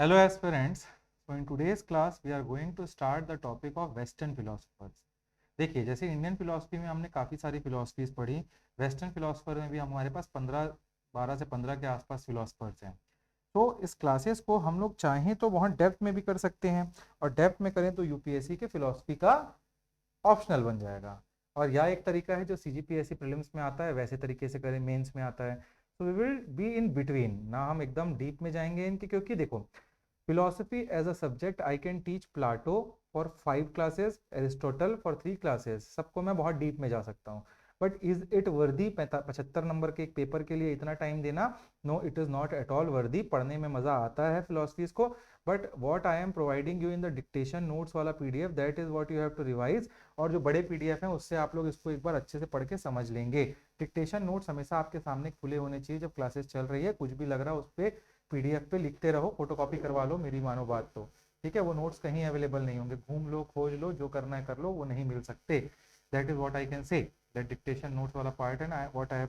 Hello aspirants. So in today's class we are going to start the topic of Western philosophers. देखिए, जैसे Indian philosophy में हमने काफ़ी सारी फिलोसफीज पढ़ी, वेस्टर्न फिलोसफर में भी हमारे पास 12 से 15 के आसपास फिलोसफर्स हैं। तो इस क्लासेस को हम लोग चाहें तो बहुत डेप्थ में भी कर सकते हैं, और डेप्थ में करें तो यूपीएससी के फिलोसफी का ऑप्शनल बन जाएगा। और यह एक तरीका है जो सीजीपीएससी प्रीलिम्स में आता है, वैसे तरीके से करें मेंस में आता है। तो we will be in between, ना हम एकदम डीप में जाएंगे इनके, क्योंकि देखो, philosophy as a subject I can teach Plato for 5 classes, Aristotle for 3 classes। सबको मैं बहुत डीप में जा सकता हूँ, बट इज इट वर्दी 75 नंबर के एक पेपर के लिए इतना टाइम देना? No, it is not at all worthy. पढ़ने में मजा आता है फिलोसफीज को, but what I am providing you in the dictation notes वाला PDF, that is what you have to revise. और जो बड़े पीडीएफ हैं उससे आप लोग इसको एक बार अच्छे से पढ़ के समझ लेंगे। डिक्टेशन नोट्स हमेशा आपके सामने खुले होने चाहिए जब क्लासेस चल रही है। कुछ भी लग रहा है उस पर पीडीएफ पे लिखते रहो, फोटोकॉपी करवा लो, मेरी मानो बात तो। ठीक है, वो नोट्स कहीं अवेलेबल नहीं होंगे, घूम लो, खोज लो, जो करना है कर लो, वो नहीं मिल सकते। That is what I can say, that dictation notes वाला पार्ट है ना, what I have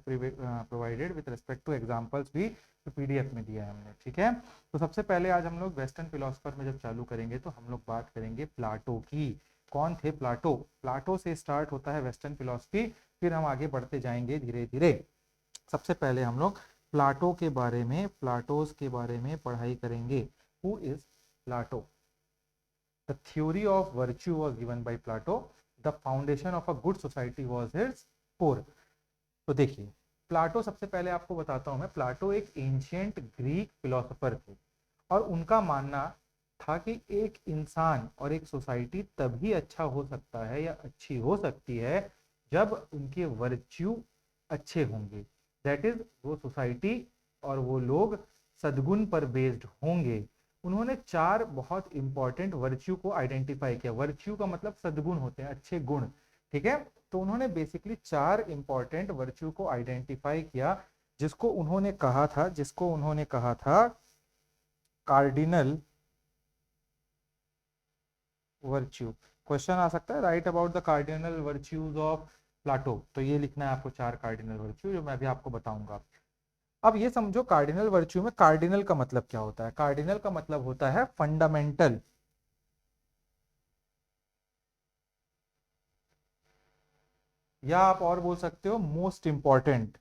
provided with respect to examples भी तो पीडीएफ में दिया है हमने। ठीक है, तो सबसे पहले आज हम लोग वेस्टर्न फिलोसफर में जब चालू करेंगे तो हम लोग बात करेंगे प्लाटो की। कौन थे प्लाटो? प्लाटो से स्टार्ट होता है वेस्टर्न फिलोसफी, फिर हम आगे बढ़ते जाएंगे धीरे धीरे। सबसे पहले हम लोग प्लाटो के बारे में, प्लाटोस के बारे में पढ़ाई करेंगे। Who is Plato? The theory of virtue was given by Plato. The foundation of a good society was his core. तो देखिए, प्लाटो, सबसे पहले आपको बताता हूं मैं, प्लाटो एक एंशियंट ग्रीक फिलोसोफर थे, और उनका मानना था कि एक इंसान और एक सोसाइटी तभी अच्छा हो सकता है या अच्छी हो सकती है जब उनके वर्च्यू अच्छे होंगे। दैट इज, वो सोसाइटी और वो लोग सद्गुण पर बेस्ड होंगे। उन्होंने 4 बहुत इंपॉर्टेंट वर्च्यू को आइडेंटिफाई किया। वर्च्यू का मतलब सद्गुण होते हैं, अच्छे गुण। ठीक है, तो उन्होंने बेसिकली 4 इंपॉर्टेंट वर्च्यू को आइडेंटिफाई किया, जिसको उन्होंने कहा था कार्डिनल वर्च्यू। क्वेश्चन आ सकता है, right about the cardinal virtues of Plato. तो ये लिखना है आपको 4 कार्डिनल वर्च्यू, जो मैं भी आपको बताऊंगा। अब ये समझो, कार्डिनल वर्च्यू में कार्डिनल का मतलब क्या होता है? कार्डिनल का मतलब होता है फंडामेंटल, या आप और बोल सकते हो मोस्ट इंपॉर्टेंट।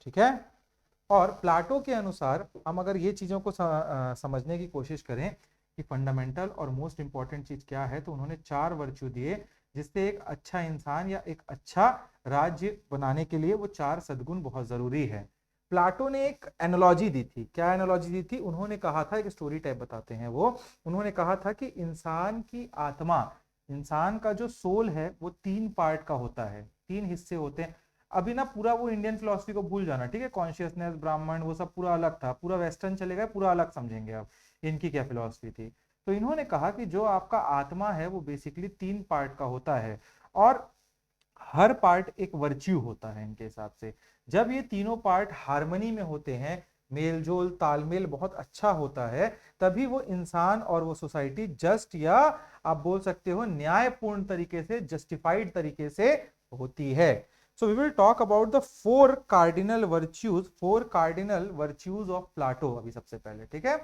ठीक है, और प्लाटो के अनुसार हम अगर ये चीजों को समझने की कोशिश करें कि फंडामेंटल और मोस्ट इंपॉर्टेंट चीज क्या है, तो उन्होंने 4 वर्च्यू दिए जिससे एक अच्छा इंसान या एक अच्छा राज्य बनाने के लिए वो 4 सद्गुण बहुत जरूरी है। प्लाटो ने एक एनालॉजी दी थी। क्या एनालॉजी दी थी? उन्होंने कहा था, एक स्टोरी टाइप बताते हैं वो, उन्होंने कहा था कि इंसान की आत्मा, इंसान का जो सोल है वो 3 पार्ट का होता है, 3 हिस्से होते हैं। अभी ना पूरा वो इंडियन फिलोसफी को भूल जाना, ठीक है, कॉन्शियसनेस, ब्राह्मण, वो सब पूरा अलग था, पूरा वेस्टर्न चले गए, पूरा अलग समझेंगे आप इनकी क्या फिलोसफी थी। तो इन्होंने कहा कि जो आपका आत्मा है वो बेसिकली 3 पार्ट का होता है, और हर पार्ट एक वर्च्यू होता है इनके हिसाब से। जब ये तीनों पार्ट हार्मनी में होते हैं, मेलजोल तालमेल बहुत अच्छा होता है, तभी वो इंसान और वो सोसाइटी जस्ट, या आप बोल सकते हो न्यायपूर्ण तरीके से, जस्टिफाइड तरीके से होती है। So we will talk about the 4 cardinal virtues of Plato अभी सबसे पहले। ठीक है,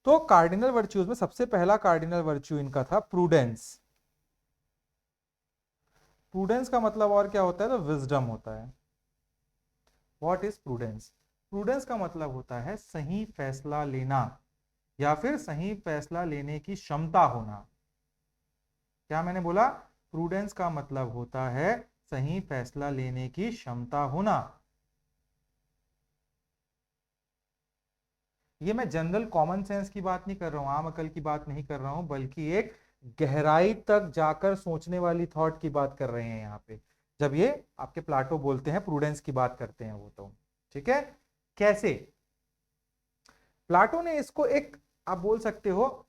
तो कार्डिनल वर्च्यूज में सबसे पहला कार्डिनल वर्च्यू इनका था प्रूडेंस। प्रूडेंस का मतलब और क्या होता है? तो विजडम होता है। What is prudence? प्रूडेंस का मतलब होता है सही फैसला लेना, या फिर सही फैसला लेने की क्षमता होना। क्या मैंने बोला? प्रूडेंस का मतलब होता है सही फैसला लेने की क्षमता होना। ये मैं जनरल कॉमन सेंस की बात नहीं कर रहा हूं, आम अकल की बात नहीं कर रहा हूं, बल्कि एक गहराई तक जाकर सोचने वाली थॉट की बात कर रहे हैं यहाँ पे, जब ये आपके प्लाटो बोलते हैं, प्रूडेंस की बात करते हैं वो तो। ठीक है, कैसे? प्लाटो ने इसको एक, आप बोल सकते हो,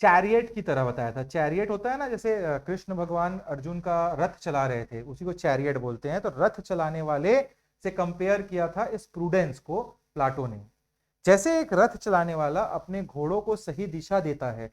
चैरियट की तरह बताया था। चैरियट होता है ना, जैसे कृष्ण भगवान अर्जुन का रथ चला रहे थे, उसी को चैरियट बोलते हैं। तो रथ चलाने वाले से कंपेयर किया था इस प्रूडेंस को प्लाटो ने। जैसे एक रथ चलाने वाला अपने घोड़ों को सही दिशा देता है,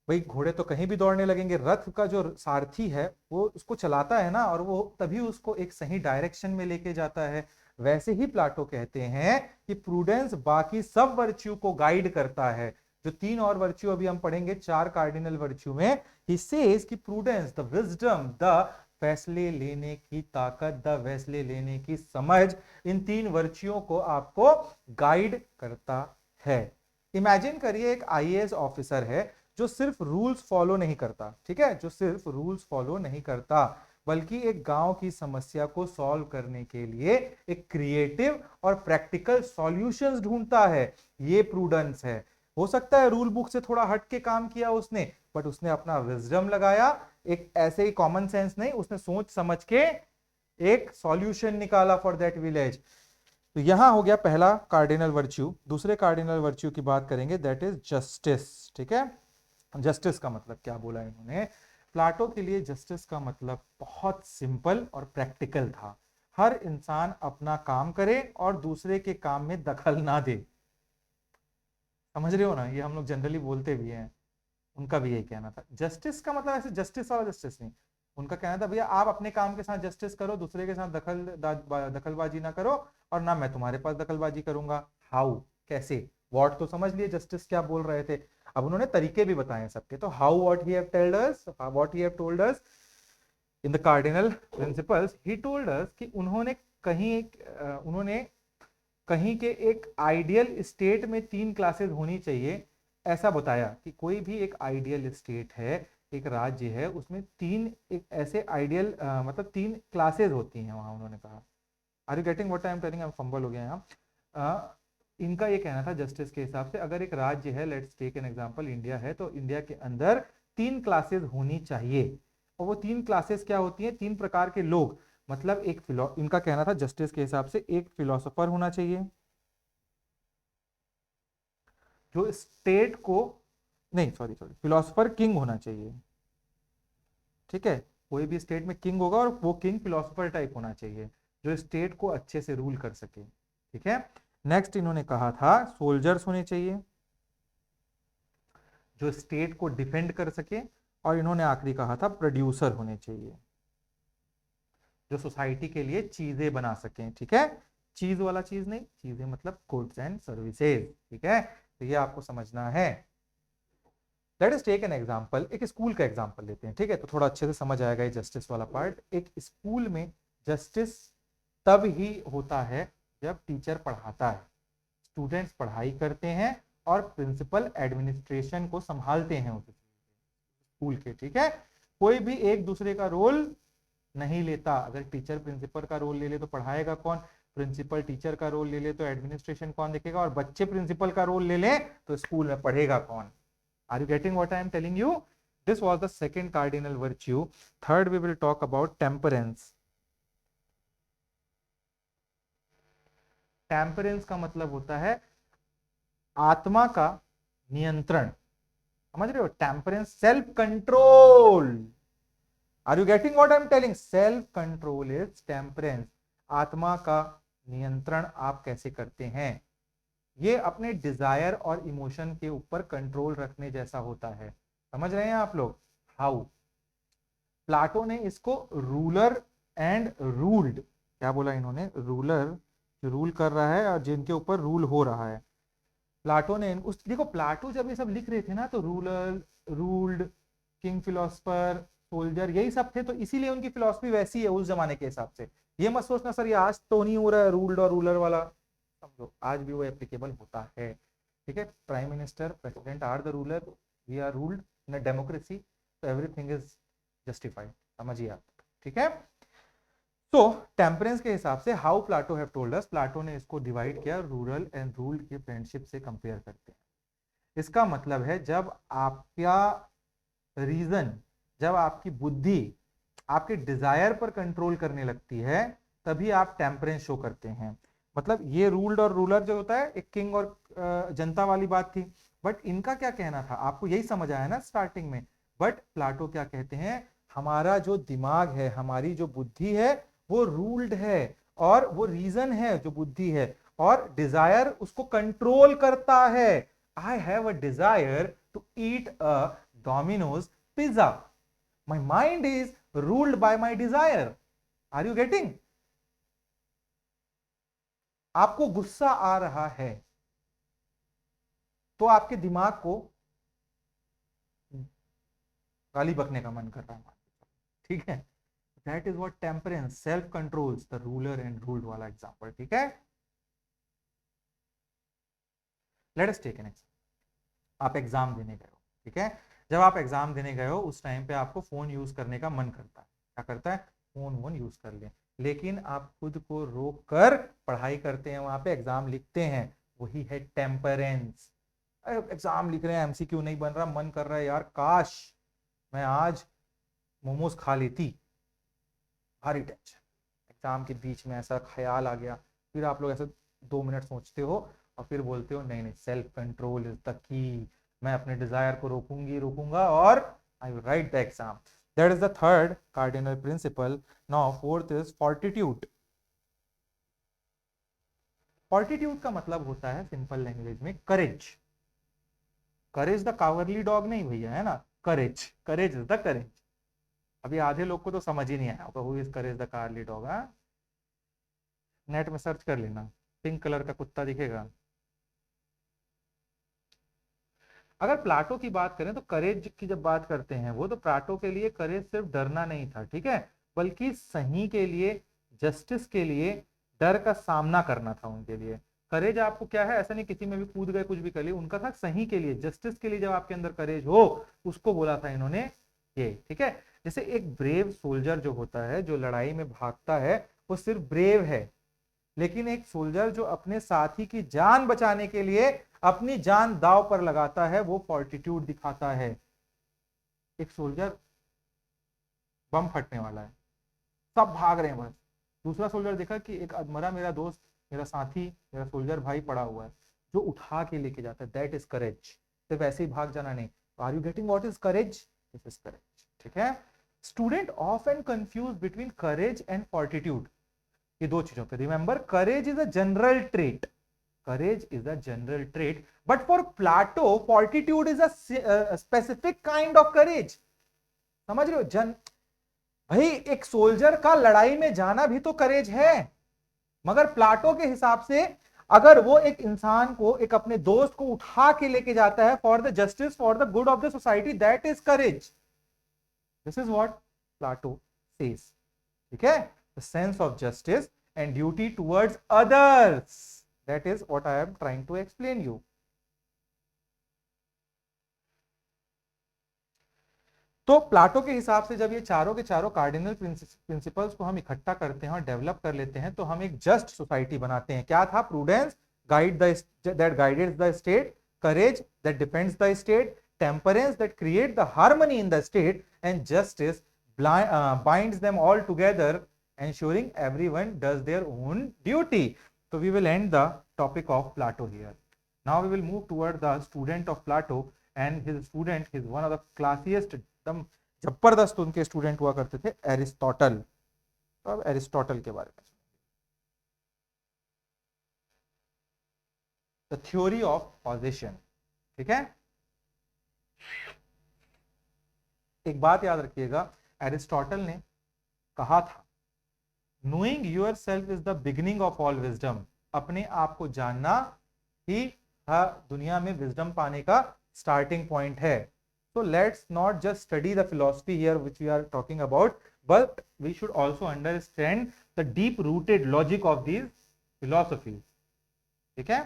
भाई घोड़े तो कहीं भी दौड़ने लगेंगे, रथ का जो सारथी है वो उसको चलाता है ना, और वो तभी उसको एक सही डायरेक्शन में लेके जाता है। वैसे ही प्लाटो कहते हैं कि प्रूडेंस बाकी सब वर्च्यू को गाइड करता है। जो तीन और वर्च्यू अभी हम पढ़ेंगे, चार कार्डिनल वर्च्यू में, ही सेज कि प्रूडेंस, द विजडम, द फैसले लेने की ताकत, द फैसले लेने की समझ, इन तीन वर्च्यूओं को आपको गाइड करता है। इमेजिन करिए एक आईएएस ऑफिसर है जो सिर्फ रूल्स फॉलो नहीं करता, ठीक है, जो सिर्फ रूल्स फॉलो नहीं करता, बल्कि एक गांव की समस्या को सॉल्व करने के लिए एक क्रिएटिव और प्रैक्टिकल सॉल्यूशंस ढूंढता है। ये प्रूडेंस है। हो सकता है रूल बुक से थोड़ा हट के काम किया उसने, बट उसने अपना विजडम लगाया, एक ऐसे ही कॉमन सेंस नहीं, उसने सोच समझ के एक सॉल्यूशन निकाला फॉर दैट विलेज। तो यहां हो गया पहला कार्डिनल वर्च्यू। दूसरे कार्डिनल वर्च्यू की बात करेंगे, दैट इज जस्टिस। ठीक है, जस्टिस का मतलब क्या बोला इन्होंने? प्लाटो के लिए जस्टिस का मतलब बहुत सिंपल और प्रैक्टिकल था। हर इंसान अपना काम करे और दूसरे के काम में दखल ना दे। समझ रहे हो ना, ये हम लोग जनरली बोलते भी हैं, उनका भी यही कहना था। जस्टिस का मतलब ऐसे जस्टिस वाला जस्टिस नहीं, उनका कहना था भैया आप अपने काम के साथ जस्टिस करो, दूसरे के साथ दखलबाजी ना करो, और ना मैं तुम्हारे पास दखलबाजी करूंगा। हाउ, कैसे, व्हाट तो समझ लिए जस्टिस क्या बोल रहे थे। अब उन्होंने तरीके भी बताए सबके। तो how, what he have told us, what he have told us in the cardinal principles, he told us कि उन्होंने कहीं के एक आइडियल स्टेट में तीन क्लासेस होनी चाहिए, ऐसा बताया कि कोई भी एक आइडियल स्टेट है, एक राज्य है, उसमें तीन एक ऐसे आइडियल मतलब तीन क्लासेस होती हैं वहां, उन्होंने कहा। Are you getting what I am telling? Fumble हो गया यहाँ। इनका ये कहना था जस्टिस के हिसाब से, अगर एक राज्य है, let's take an example India है, तो इंडिया के अंदर तीन क्लासेस होनी चाहिए। और वो तीन क्लासेस क्या होती हैं? तीन प्रकार के लोग, मतलब इनका कहना था जस्टिस के हिसाब से एक फिलोसोफर होना चाहिए जो स्टेट को, नहीं सॉरी सॉरी, फिलोसोफर किंग होना चाहिए। ठीक है, कोई भी स्टेट में किंग होगा और वो किंग फिलोसोफर टाइप होना चाहिए जो स्टेट को अच्छे से रूल कर सके। ठीक है, नेक्स्ट इन्होंने कहा था सोल्जर्स होने चाहिए जो स्टेट को डिफेंड कर सके, और इन्होंने आखिरी कहा था प्रोड्यूसर होने चाहिए जो सोसाइटी के लिए चीजें बना सकें। ठीक है, चीज वाला चीज नहीं, चीजें मतलब गुड्स एंड सर्विसेज। ठीक है, तो ये आपको समझना है। Let us take an example, एक स्कूल का एग्जांपल लेते हैं। ठीक है, तो थोड़ा अच्छे से समझ आएगा ये जस्टिस वाला पार्ट। एक स्कूल में जस्टिस तब ही होता है जब टीचर पढ़ाता है, स्टूडेंट्स पढ़ाई करते हैं और प्रिंसिपल एडमिनिस्ट्रेशन को संभालते हैं उस स्कूल के। ठीक है, कोई भी एक दूसरे का रोल नहीं लेता। अगर टीचर प्रिंसिपल का रोल ले ले तो पढ़ाएगा कौन? प्रिंसिपल टीचर का रोल ले ले तो एडमिनिस्ट्रेशन कौन देखेगा? और बच्चे प्रिंसिपल का रोल ले ले तो स्कूल में पढ़ेगा कौन? Are you getting what I am telling you? This was the second cardinal virtue. Third, we will talk about temperance. Temperance का मतलब होता है आत्मा का नियंत्रण। समझ रहे हो? Temperance, self control. Are you getting what I am telling? Self control is temperance. आत्मा का नियंत्रण आप कैसे करते हैं? ये अपने डिजायर और इमोशन के ऊपर कंट्रोल रखने जैसा होता है। समझ रहे हैं आप लोग? हाउ प्लाटो ने इसको रूलर एंड रूल्ड, क्या बोला इन्होंने? रूलर जो रूल कर रहा है और जिनके ऊपर रूल हो रहा है। प्लाटो ने उस, देखो प्लाटो जब ये सब लिख रहे थे ना, तो ruler, ruled, king, philosopher, soldier, यही सब थे। तो इसीलिए उनकी फिलोसफी वैसी है उस जमाने के हिसाब से। ये मत सोचना सर ये आज तो नहीं हो रहा है रूल्ड और रूलर वाला, समझो आज भी वो एप्लीकेबल होता है। ठीक है, prime minister, president are the ruler, we are ruled in a democracy, तो एवरीथिंग इज जस्टिफाइड। समझिए आप। ठीक है, तो टेम्परेंस के हिसाब से how Plato have told us, Plato ने इसको डिवाइड किया रूरल एंड रूल्ड के फ्रेंडशिप से कंपेयर करते हैं। इसका मतलब है जब आपका रीजन, जब आपकी बुद्धि आपके डिजायर पर कंट्रोल करने लगती है, तभी आप टेम्परेंस शो करते हैं। मतलब ये रूल्ड और रूलर जो होता है एक किंग और जनता वाली बात थी, बट इनका क्या कहना था आपको यही समझ आया ना स्टार्टिंग में। बट प्लाटो क्या कहते हैं? हमारा जो दिमाग है, हमारी जो बुद्धि है, वो रूल्ड है, और वो रीजन है जो बुद्धि है, और डिजायर उसको कंट्रोल करता है। I have a desire to eat a Domino's pizza, my mind is ruled by my desire. Are you getting? आपको गुस्सा आ रहा है तो आपके दिमाग को गाली बकने का मन कर रहा है, ठीक है। That is what temperance, self controls the ruler and ruled वाला एग्जांपल, ठीक है। Let us take an example. आप एग्जाम देने गए हो, ठीक है। जब आप एग्जाम देने गए हो उस टाइम पे आपको फोन यूज करने का मन करता है, क्या करता है, फोन वोन यूज कर ले, लेकिन आप खुद को रोक कर पढ़ाई करते हैं, वहां पे एग्जाम लिखते हैं, वही है टेम्परेंस। एग्जाम लिख रहे हैं, एमसीक्यू नहीं बन रहा, मन कर रहा है यार काश मैं आज मोमोज खा लेती, भारी टेंशन, एग्जाम के बीच में ऐसा ख्याल आ गया, फिर आप लोग ऐसे 2 मिनट सोचते हो और फिर बोलते हो नहीं नहीं, self control is the key, मैं अपने डिजायर को रोकूंगा और I will write the exam. That is the third cardinal principle. Now fourth is fortitude. Fortitude का मतलब होता है सिंपल लैंग्वेज में करेज। करेज द कावरली डॉग नहीं भैया, है ना, करेज, करेज इज द करेज। अभी आधे लोग को तो समझ ही नहीं आया होगा who is Courage the Cowardly Dog. Net में सर्च कर लेना, पिंक कलर का कुत्ता दिखेगा। अगर प्लाटो की बात करें तो करेज की जब बात करते हैं वो, तो प्लाटो के लिए करेज सिर्फ डरना नहीं था, ठीक है, बल्कि सही के लिए, जस्टिस के लिए डर का सामना करना था उनके लिए। करेज आपको क्या है, ऐसा नहीं किसी में भी कूद गए कुछ भी कर लिया, उनका था सही के लिए, जस्टिस के लिए जब आपके अंदर करेज हो, उसको बोला था इन्होंने ये, ठीक है। जैसे एक ब्रेव सोल्जर जो होता है, जो लड़ाई में भागता है, वो सिर्फ ब्रेव है, लेकिन एक सोल्जर जो अपने साथी की जान बचाने के लिए अपनी जान दांव पर लगाता है, वो फॉर्टिट्यूड दिखाता है। एक सोल्जर, बम फटने वाला है, सब भाग रहे हैं बस, दूसरा सोल्जर देखा कि एक अधमरा मेरा दोस्त, मेरा साथी, मेरा सोल्जर भाई पड़ा हुआ है, जो उठा के लेके जाता है, दैट इज करेज। सिर्फ ऐसे ही भाग जाना नहीं। Are you getting what is courage? This is courage, ठीक है। Student often confuse between courage and fortitude, ये दो चीजों पे। Remember, courage is a general trait, courage is a general trait, but for Plato fortitude is a specific kind of courage। समझ रहे हो? भाई एक सोल्जर का लड़ाई में जाना भी तो करेज है, मगर प्लाटो के हिसाब से अगर वो एक इंसान को, एक अपने दोस्त को उठा के लेके जाता है for the justice, for the good of the society, that is courage. This is what Plato says, ठीक है। The sense of justice and duty towards others, that is what I am trying to explain you। तो Plato के हिसाब से जब ये चारों के चारों कार्डिनल प्रिंसिपल्स को हम इकट्ठा करते हैं और डेवलप कर लेते हैं, तो हम एक जस्ट सोसाइटी बनाते हैं। क्या था? Prudence that guided the state, courage that defends the state, temperance that create the harmony in the state, and justice binds them all together, ensuring everyone does their own duty। So we will end the topic of Plato here। Now we will move toward the student of Plato, and his student is one of the classiest, एकदम जबरदस्त उनके student हुआ करते थे, Aristotle. तो अब Aristotle के बारे में, द थ्योरी ऑफ कॉजेशन, ठीक है। एक बात याद रखिएगा, एरिस्टोटल ने कहा था, knowing your self is the beginning of all wisdom. अपने आप को जानना ही दुनिया में विजडम पाने का स्टार्टिंग पॉइंट है। So let's not just study the philosophy here which we are talking about, but we should also understand the deep rooted logic of these philosophies, ठीक है।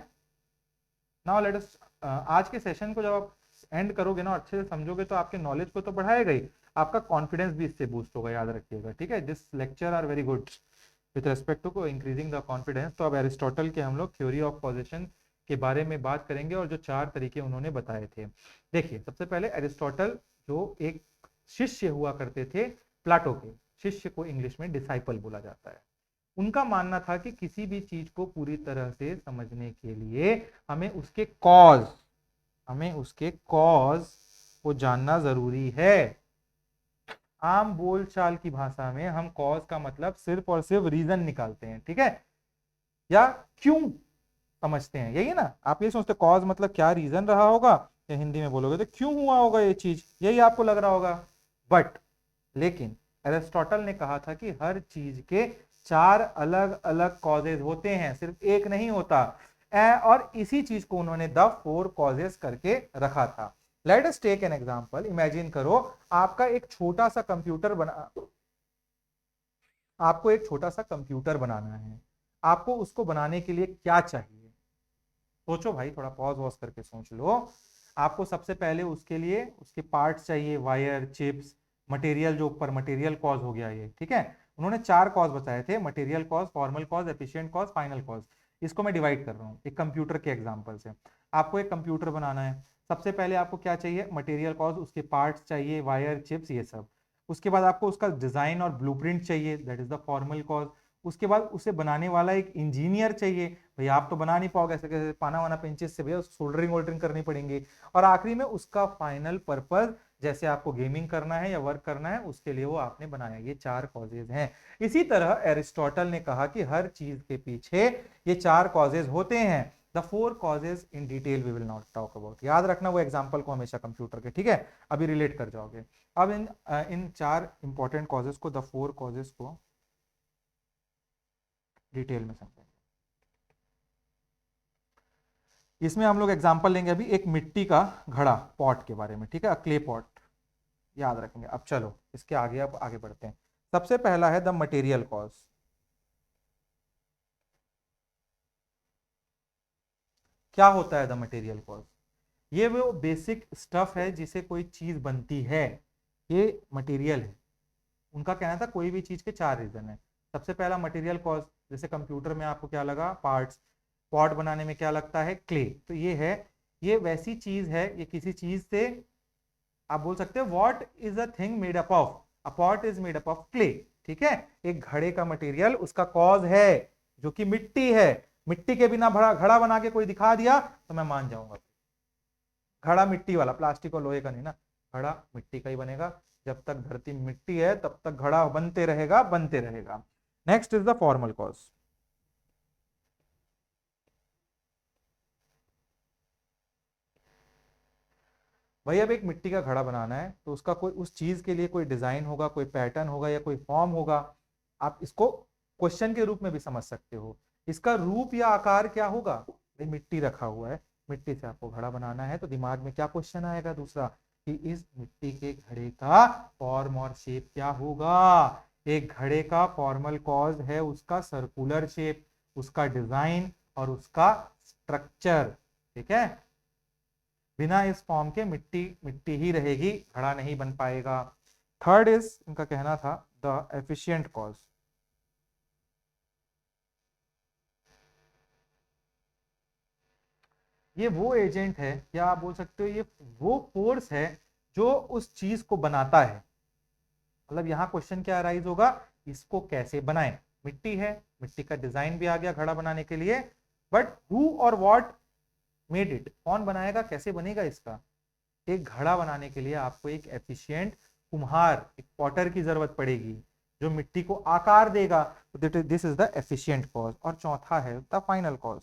Now let us आज के session को जब आप and करोगे ना, अच्छे से समझोगे, तो आपके नॉलेज को तो बढ़ाएगा ही, आपका कॉन्फिडेंस भी इससे बूस्ट होगा, याद रखिएगा, ठीक है। This lecture are very good with respect to increasing the confidence. तो अब एरिस्टोटल के हम लोग थ्योरी ऑफ पॉजिशन के बारे में बात करेंगे, और जो 4 तरीके उन्होंने बताए थे। देखिए, सबसे पहले एरिस्टोटल जो एक शिष्य हुआ करते थे प्लाटो के, शिष्य को इंग्लिश में डिसाइपल बोला जाता है। उनका मानना था कि किसी भी चीज को पूरी तरह से समझने के लिए हमें उसके कॉज को जानना जरूरी है। आम बोलचाल की भाषा में हम कॉज का मतलब सिर्फ और सिर्फ रीजन निकालते हैं, ठीक है, या क्यों समझते हैं, यही ना। आप ये सोचते कॉज मतलब क्या रीजन रहा होगा, या हिंदी में बोलोगे तो क्यों हुआ होगा ये चीज, यही आपको लग रहा होगा। बट लेकिन एरिस्टोटल ने कहा था कि हर चीज के चार अलग अलग कॉजेज होते हैं, सिर्फ एक नहीं होता। और इसी चीज को उन्होंने द 4 कॉजेज करके रखा था। Let us take an example. Imagine करो आपका एक छोटा सा कंप्यूटर बना, आपको एक छोटा सा कंप्यूटर बनाना है। आपको उसको बनाने के लिए क्या चाहिए? सोचो भाई, थोड़ा पॉज वॉज करके सोच लो। आपको सबसे पहले उसके लिए उसके पार्ट्स चाहिए, वायर, चिप्स, मटेरियल, जो ऊपर मटेरियल कॉज हो गया ये, ठीक है। उन्होंने 4 कॉज बताए थे, material cause, formal cause, efficient cause, final cause. इसको मैं डिवाइड कर रहा हूँ एक कंप्यूटर के एग्जांपल से। आपको एक कंप्यूटर बनाना है, सबसे पहले आपको क्या चाहिए? मटेरियल कॉज, उसके पार्ट्स चाहिए, वायर, चिप्स, ये सब। उसके बाद आपको उसका डिजाइन और ब्लूप्रिंट चाहिए, that is the formal cause. उसके बाद उसे बनाने वाला एक इंजीनियर चाहिए। भैया आप तो बना नहीं पाओगे ऐसे कैसे, पाना वाना पेंचिस से, भैया सोल्डरिंग वोल्डरिंग करनी पड़ेंगी। और आखिरी में उसका फाइनल पर्पस, जैसे आपको गेमिंग करना है या वर्क करना है, उसके लिए वो आपने बनाया। ये 4 कॉजेज हैं। इसी तरह एरिस्टोटल ने कहा कि हर चीज के पीछे ये 4 कॉजेज होते हैं। The 4 causes in detail we will not talk about. याद रखना वो एग्जाम्पल को हमेशा कंप्यूटर के, ठीक है। अभी रिलेट कर जाओगे। अब इन 4 इंपॉर्टेंट कॉजेज को, द 4 कॉजेज को डिटेल में समझेंगे। इसमें हम लोग एग्जांपल लेंगे अभी एक मिट्टी का घड़ा, पॉट के बारे में, ठीक है, क्ले पॉट, याद रखेंगे। अब चलो इसके आगे, अब आगे बढ़ते हैं। सबसे पहला है द मटेरियल कॉज। क्या होता है द मटेरियल कॉज? ये वो बेसिक स्टफ है जिसे कोई चीज बनती है, ये मटेरियल है। उनका कहना था कोई भी चीज के 4 रीजन है। सबसे पहला मटेरियल कॉज, जैसे कंप्यूटर में आपको क्या लगा? पार्ट्स। पॉट बनाने में क्या लगता है? क्ले। तो ये है, ये वैसी चीज है, ये किसी चीज से, आप बोल सकते हो what is a thing made up of? A pot is made up of clay, ठीक है। एक घड़े का मटेरियल उसका कॉज है, जो कि मिट्टी है। मिट्टी के बिना घड़ा घड़ा बना के कोई दिखा दिया तो मैं मान जाऊंगा। घड़ा मिट्टी वाला, प्लास्टिक और लोहे का नहीं ना, घड़ा मिट्टी का ही बनेगा। जब तक धरती मिट्टी है तब तक घड़ा बनते रहेगा, बनते रहेगा। Next is the formal cause. भाई अब एक मिट्टी का घड़ा बनाना है तो उसका कोई, उस चीज के लिए कोई डिजाइन होगा, कोई पैटर्न होगा या कोई फॉर्म होगा। आप इसको क्वेश्चन के रूप में भी समझ सकते हो। इसका रूप या आकार क्या होगा? भाई मिट्टी रखा हुआ है, मिट्टी से आपको घड़ा बनाना है, तो दिमाग में क्या क्वेश्चन आएगा दूसरा, कि इस मिट्टी के घड़े का फॉर्म और शेप क्या होगा? एक घड़े का फॉर्मल कॉज है उसका सर्कुलर शेप, उसका डिजाइन और उसका स्ट्रक्चर, ठीक है। बिना इस फॉर्म के मिट्टी मिट्टी ही रहेगी, घड़ा नहीं बन पाएगा। थर्ड इज, इनका कहना था, द एफिशिएंट कॉज। ये वो एजेंट है, या आप बोल सकते हो ये वो फोर्स है जो उस चीज को बनाता है। मतलब यहां क्वेश्चन क्या अराइज होगा, इसको कैसे बनाएं? मिट्टी है, मिट्टी का डिजाइन भी आ गया घड़ा बनाने के लिए, बट हु और व्हाट मेड इट? कौन बनाएगा, कैसे बनेगा इसका? एक घड़ा बनाने के लिए आपको एक एफिशिएंट कुम्हार, एक पॉटर की जरूरत पड़ेगी, जो मिट्टी को आकार देगा। This is the efficient cause. और चौथा है द फाइनल कॉज।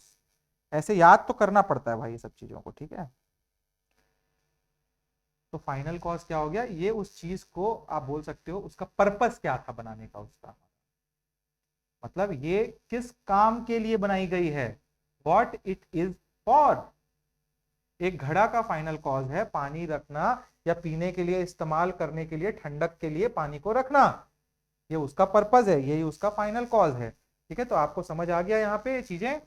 ऐसे याद तो करना पड़ता है भाई ये सब चीजों को, ठीक है। तो फाइनल कॉज क्या हो गया? ये उस चीज को आप बोल सकते हो उसका पर्पस क्या था बनाने का, उसका मतलब ये किस काम के लिए बनाई गई है, वॉट इट इज फॉर। एक घड़ा का फाइनल कॉज है पानी रखना, या पीने के लिए इस्तेमाल करने के लिए, ठंडक के लिए पानी को रखना, ये उसका पर्पज है, यही उसका फाइनल कॉज है, ठीक है। तो आपको समझ आ गया यहाँ पे चीजें।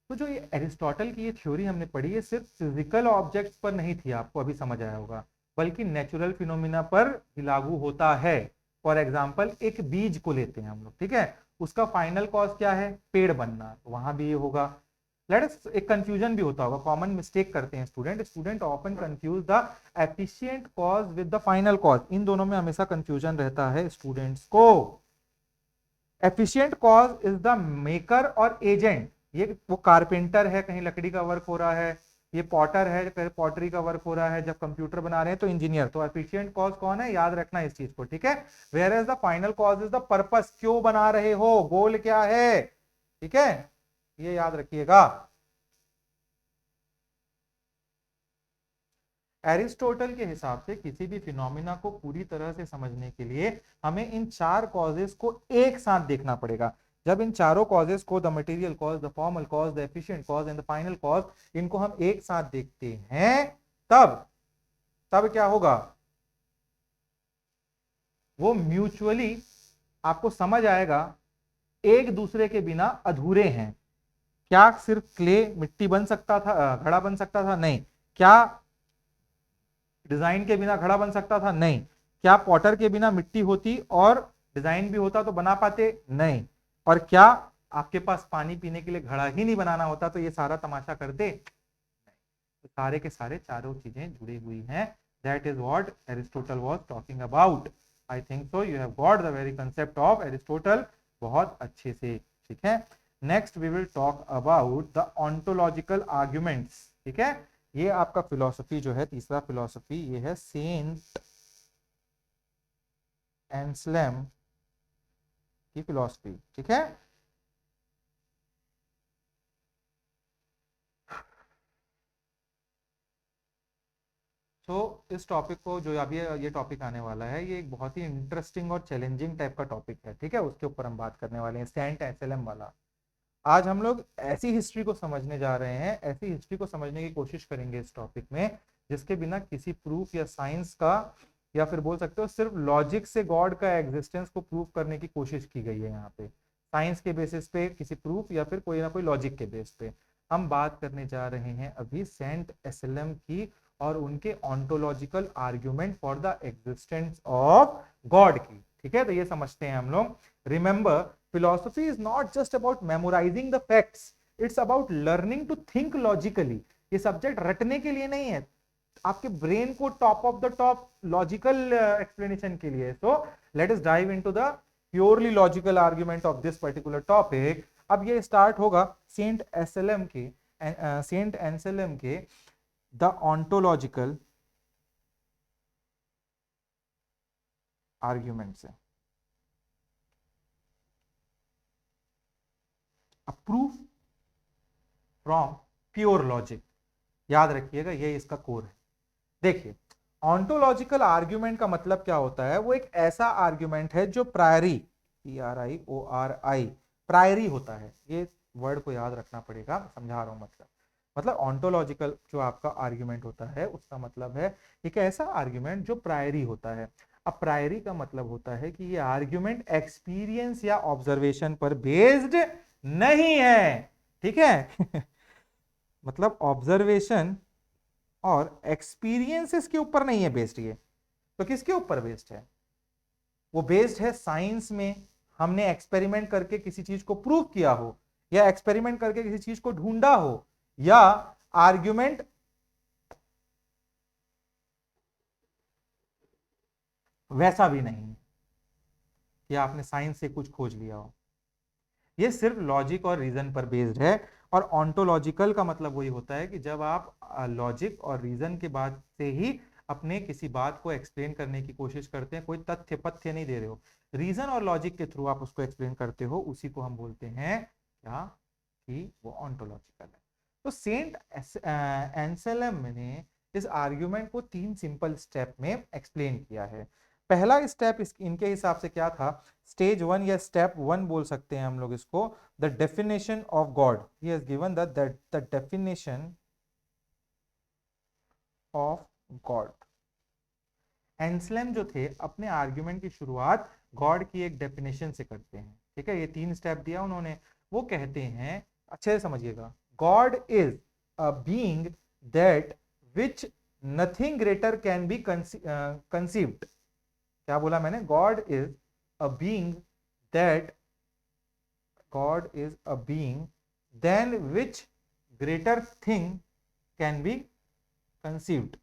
तो जो ये एरिस्टोटल की ये थ्योरी हमने पढ़ी, ये सिर्फ फिजिकल ऑब्जेक्ट्स पर नहीं थी, आपको अभी समझ आया होगा, बल्कि नेचुरल फिनोमिना पर भी लागू होता है। फॉर एग्जाम्पल एक बीज को लेते हैं हम लोग, ठीक है, उसका फाइनल कॉज क्या है? पेड़ बनना, तो वहां भी ये होगा। लेट अस, एक कंफ्यूजन भी होता होगा, कॉमन मिस्टेक करते हैं student, student often confuse the efficient cause with the final cause. इन दोनों में हमेशा कंफ्यूजन रहता है स्टूडेंट्स को। Efficient cause is the maker और एजेंट। ये वो कारपेंटर है, कहीं लकड़ी का वर्क हो रहा है, ये पॉटर है, कहीं पॉटरी का वर्क हो रहा है, जब कंप्यूटर बना रहे हैं तो इंजीनियर। तो एफिशिएंट कॉज कौन है? याद रखना इस चीज को, ठीक है। Whereas the final cause is the purpose, क्यों बना रहे हो, गोल क्या है, ठीक है, ये याद रखिएगा। एरिस्टोटल के हिसाब से किसी भी फिनोमिना को पूरी तरह से समझने के लिए हमें इन चार कॉजेस को एक साथ देखना पड़ेगा। जब इन चारों कॉजेस को, the material cause, the formal cause, the efficient cause and the final cause, इनको हम एक साथ देखते हैं, तब तब क्या होगा, वो म्यूचुअली आपको समझ आएगा एक दूसरे के बिना अधूरे हैं। क्या सिर्फ क्ले मिट्टी बन सकता था, घड़ा बन सकता था? नहीं। क्या डिजाइन के बिना घड़ा बन सकता था? नहीं। क्या पॉटर के बिना मिट्टी होती और डिजाइन भी होता तो बना पाते? नहीं। और क्या आपके पास पानी पीने के लिए घड़ा ही नहीं बनाना होता तो ये सारा तमाशा करते? तो सारे के सारे चारों चीजें जुड़ी हुई हैं। That is what Aristotle was talking about. I think so you have got the very concept of Aristotle बहुत अच्छे से। ठीक है, next we will talk about the ontological arguments. ठीक है, ये आपका फिलॉसफी जो है, तीसरा फिलॉसफी ये है सेंट एंसलेम की फिलॉसफी। ठीक है, तो इस टॉपिक को, जो अभी ये टॉपिक आने वाला है, ये एक बहुत ही इंटरेस्टिंग और चैलेंजिंग टाइप का टॉपिक है। ठीक है, उसके ऊपर हम बात करने वाले हैं, सेंट एसएलएम वाला। आज हम लोग ऐसी हिस्ट्री को समझने जा रहे हैं, ऐसी हिस्ट्री को समझने की कोशिश करेंगे इस टॉपिक में, जिसके बिना किसी प्रूफ या साइंस का, या फिर बोल सकते हो सिर्फ लॉजिक से गॉड का एग्जिस्टेंस को प्रूव करने की कोशिश की गई है। यहाँ पे साइंस के बेसिस पे किसी प्रूफ या फिर कोई ना कोई लॉजिक के बेस पे हम बात करने जा रहे हैं अभी सेंट एसएलएम की और उनके ontological argument for the existence of God की। ठीक है, तो ये समझते हैं हम लोग। Remember, philosophy is not just about memorizing the facts, it's about learning to think logically। ये सब्जेक्ट रटने के लिए नहीं है, आपके ब्रेन को top of the top logical explanation के लिए। So let us dive into the purely logical argument of this particular topic. अब ये स्टार्ट होगा सेंट एसएलएम के, सेंट एंसेलम के द ऑन्टोलॉजिकल आर्ग्यूमेंट से। प्रूफ फ्रॉम प्योर लॉजिक, याद रखिएगा ये इसका कोर है। देखिए, ऑन्टोलॉजिकल आर्ग्यूमेंट का मतलब क्या होता है, वो एक ऐसा आर्ग्यूमेंट है जो प्रायरी, PRIORI, प्रायरी होता है। ये वर्ड को याद रखना पड़ेगा, समझा रहा हूं। मतलब ऑन्टोलॉजिकल जो आपका आर्ग्यूमेंट होता है उसका मतलब है एक ऐसा आर्ग्यूमेंट जो प्रायरी होता है। अब प्रायरी का मतलब होता है कि ये आर्ग्यूमेंट एक्सपीरियंस या ऑब्जर्वेशन पर बेस्ड नहीं है। ठीक है मतलब ऑब्जर्वेशन और एक्सपीरियंसेस के ऊपर नहीं है बेस्ड ये। तो किसके ऊपर बेस्ड है? वो बेस्ड है साइंस में, हमने एक्सपेरिमेंट करके किसी चीज को प्रूव किया हो, या एक्सपेरिमेंट करके किसी चीज को ढूंढा हो, या आर्ग्यूमेंट वैसा भी नहीं है कि आपने साइंस से कुछ खोज लिया हो। ये सिर्फ लॉजिक और रीजन पर बेस्ड है। और ऑन्टोलॉजिकल का मतलब वही होता है कि जब आप लॉजिक और रीजन के बाद से ही अपने किसी बात को एक्सप्लेन करने की कोशिश करते हैं, कोई तथ्य पथ्य नहीं दे रहे हो, रीजन और लॉजिक के थ्रू आप उसको एक्सप्लेन करते हो, उसी को हम बोलते हैं क्या, कि वो ऑन्टोलॉजिकल है। तो सेंट एंसेलम ने इस आर्ग्यूमेंट को 3 सिंपल स्टेप में एक्सप्लेन किया है। पहला स्टेप इनके हिसाब से क्या था, स्टेज 1 या स्टेप 1 बोल सकते हैं हम लोग इसको, the definition of God. He has given the definition of God. Anselm जो थे अपने आर्ग्यूमेंट की शुरुआत गॉड की एक डेफिनेशन से करते हैं। ठीक है, ये 3 स्टेप दिया उन्होंने। वो कहते हैं, अच्छे से समझिएगा, God is a being that which nothing greater can be conceived. क्या बोला मैंने? God is a being that, God is a being then which greater thing can be conceived.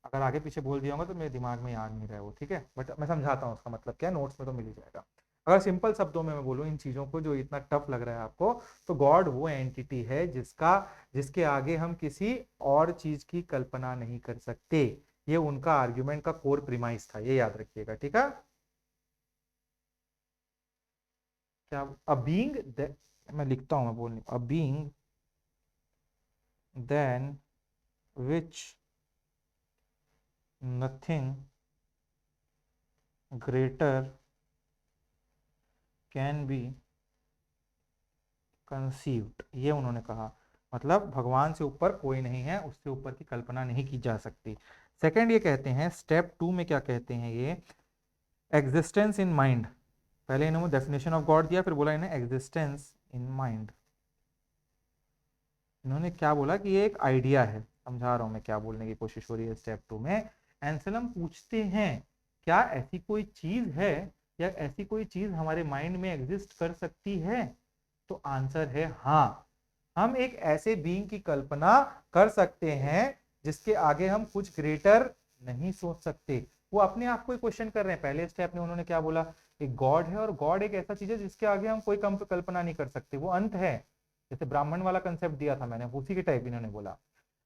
अगर आगे पीछे बोल दिया होगा तो मेरे दिमाग में याद नहीं रहा है वो। ठीक है, बट मैं समझाता हूँ उसका मतलब क्या है, नोट्स में तो मिल ही जाएगा। अगर सिंपल शब्दों में मैं बोलूँ इन चीजों को, जो इतना टफ लग रहा है आपको, तो गॉड वो एंटिटी है जिसके आगे हम किसी और चीज की कल्पना नहीं कर सकते। ये उनका आर्ग्यूमेंट का कोर प्रीमाइस था, ये याद रखिएगा। ठीक है, क्या अ बीइंग, मैं लिखता हूं, मैं बोल नहीं, a being then which nothing greater can be conceived, ये उन्होंने कहा। मतलब भगवान से ऊपर कोई नहीं है, उससे ऊपर की कल्पना नहीं की जा सकती। सेकंड ये कहते हैं, स्टेप 2 में क्या कहते हैं ये, एग्जिस्टेंस इन माइंड। पहले इन्होंने डेफिनेशन ऑफ गॉड दिया, फिर बोला इन्हें एग्जिस्टेंस इन माइंड। इन्होंने क्या बोला कि ये एक आइडिया है। समझा रहा हूं मैं क्या बोलने की कोशिश हो रही है। स्टेप 2 में एंसेलम पूछते हैं क्या ऐसी कोई चीज है या ऐसी कोई चीज हमारे माइंड में एग्जिस्ट कर सकती है। तो आंसर है हाँ, हम एक ऐसे बीइंग की कल्पना कर सकते हैं जिसके आगे हम कुछ ग्रेटर नहीं सोच सकते। वो अपने आप को ही क्वेश्चन कर रहे हैं। पहले स्टेप में उन्होंने क्या बोला, एक गॉड है और गॉड एक ऐसा चीज है जिसके आगे हम कोई कल्पना नहीं कर सकते, वो अंत है। जैसे ब्राह्मण वाला कंसेप्ट दिया था मैंने, उसी के टाइप इन्होंने बोला।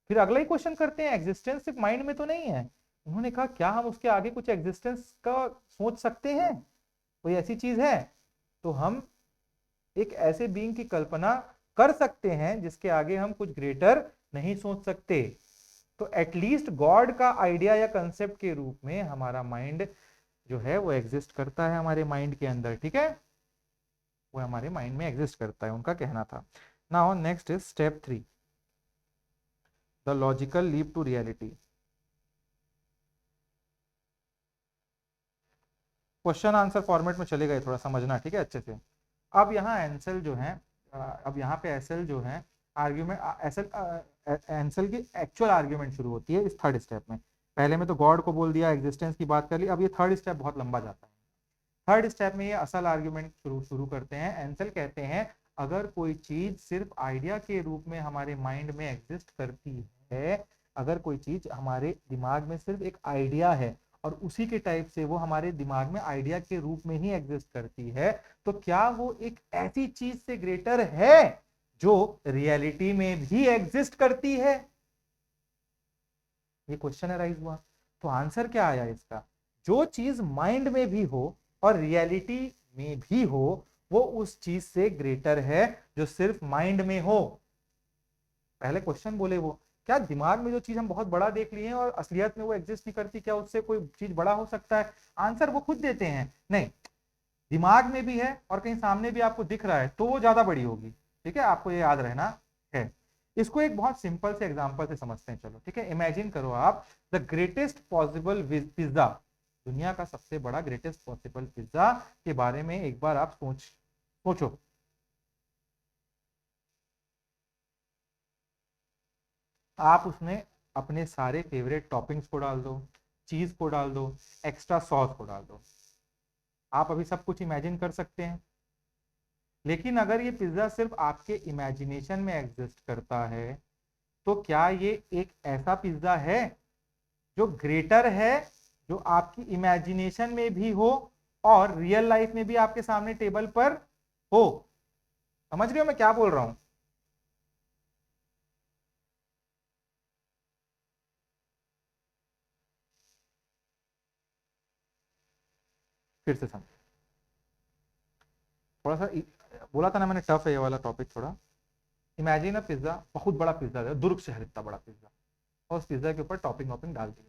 फिर अगला ही क्वेश्चन करते हैं, एग्जिस्टेंस सिर्फ माइंड में तो नहीं है। उन्होंने कहा क्या हम उसके आगे कुछ एग्जिस्टेंस का सोच सकते हैं, कोई ऐसी चीज है। तो हम एक ऐसे बीइंग की कल्पना कर सकते हैं जिसके आगे हम कुछ ग्रेटर नहीं सोच सकते। तो एटलीस्ट गॉड का आइडिया या कंसेप्ट के रूप में हमारा माइंड जो है वो एग्जिस्ट करता है हमारे माइंड के अंदर, ठीक है, वो हमारे माइंड में एग्जिस्ट करता है, उनका कहना था। Now next is step 3, the logical leap to reality. Question answer format में चले गए, थोड़ा समझना ठीक है अच्छे से। अब यहाँ एंसल जो है, अब यहाँ पे एसएल जो है आर्ग्यूमेंट, एसएल एंसल की एक्चुअल आर्ग्यूमेंट शुरू होती है इस थर्ड स्टेप में। पहले में तो गॉड को बोल दिया, एग्जिस्टेंस की बात कर ली, अब ये थर्ड स्टेप बहुत लंबा जाता है। थर्ड स्टेप में ये असल आर्ग्यूमेंट शुरू करते हैं। एंसल कहते हैं अगर कोई चीज सिर्फ आइडिया के रूप में हमारे माइंड में एग्जिस्ट करती है, अगर कोई चीज हमारे दिमाग में सिर्फ एक आइडिया है और उसी के टाइप से वो हमारे दिमाग में आइडिया के रूप में ही एग्जिस्ट करती है, तो क्या वो एक ऐसी चीज से ग्रेटर है जो रियलिटी में भी एग्जिस्ट करती है। ये क्वेश्चन अराइज हुआ। तो आंसर क्या आया इसका, जो चीज माइंड में भी हो और रियलिटी में भी हो वो उस चीज से ग्रेटर है जो सिर्फ माइंड में हो। पहले क्वेश्चन बोले वो, क्या दिमाग में जो चीज हम बहुत बड़ा देख लिए हैं और असलियत में वो एग्जिस्ट नहीं करती, क्या उससे कोई चीज बड़ा हो सकता है। आंसर वो खुद देते हैं, नहीं, दिमाग में भी है और कहीं सामने भी आपको दिख रहा है तो वो ज्यादा बड़ी होगी। ठीक है, आपको ये याद रहना है। इसको एक बहुत सिंपल से एग्जांपल से समझते हैं, चलो ठीक है। इमेजिन करो आप द ग्रेटेस्ट पॉसिबल पिज्जा, दुनिया का सबसे बड़ा ग्रेटेस्ट पॉसिबल पिज्जा के बारे में एक बार आप सोचो। आप उसमें अपने सारे फेवरेट टॉपिंग्स को डाल दो, चीज को डाल दो, एक्स्ट्रा सॉस को डाल दो। आप अभी सब कुछ इमेजिन कर सकते हैं। लेकिन अगर ये पिज्जा सिर्फ आपके इमेजिनेशन में एग्जिस्ट करता है, तो क्या ये एक ऐसा पिज्जा है जो ग्रेटर है, जो आपकी इमेजिनेशन में भी हो और रियल लाइफ में भी आपके सामने टेबल पर हो। समझ रहे हो मैं क्या बोल रहा हूं। फिर से समझ, थोड़ा सा बोला था ना मैंने, टफ है ये वाला टॉपिक थोड़ा। इमेजिन अ पिज्जा, बहुत बड़ा पिज्जा है, दुर्ग शहर इतना बड़ा पिज्जा, और उस पिज्जा के ऊपर टॉपिंग वॉपिंग डाल दी,